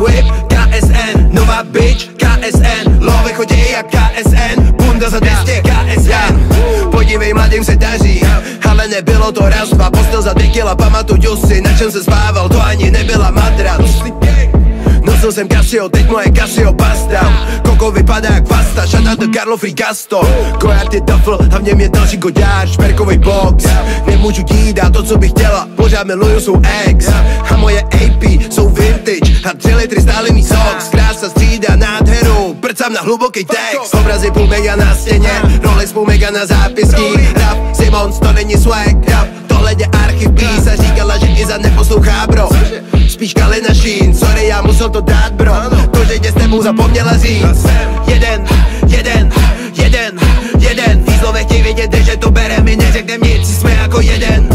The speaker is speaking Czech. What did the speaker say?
whip, KSN, nová bitch, KSN, love chodí jak KSN, bunda za 200 KSN. Podívej, mladým se daří, ale nebylo to raz, dva, postel za tequila, pamatuju si, na čem se spával, to ani nebyla madrac. Nosil jsem Casio, teď moje Casio pasta. Koko vypadá jak pasta, shout do Carlo Fricasto. Kojak je duffel, hlavně mě další goďář, šperkovej box. Nemůžu ti dát to, co bych chtěla, pořád miluju svou ex. A moje AP jsou vintage, a 3 litry stále mi socks. Krása střídá nádheru, prcám na hluboký text. Obrazy půl mega na stěně, Rolex půl mega na zápisky. Rap, Simons, to není swag, rap, tohle je archiv pís. A říkala, že i za neposlouchá, bro. Spíš Kalina Sheen, sorry, já musel to dát, bro. To, že tě s tebou zapomněla říct. Jeden Fízlové chtěj vědět, že to bere, mi neřeknem nic, jsme jako jeden.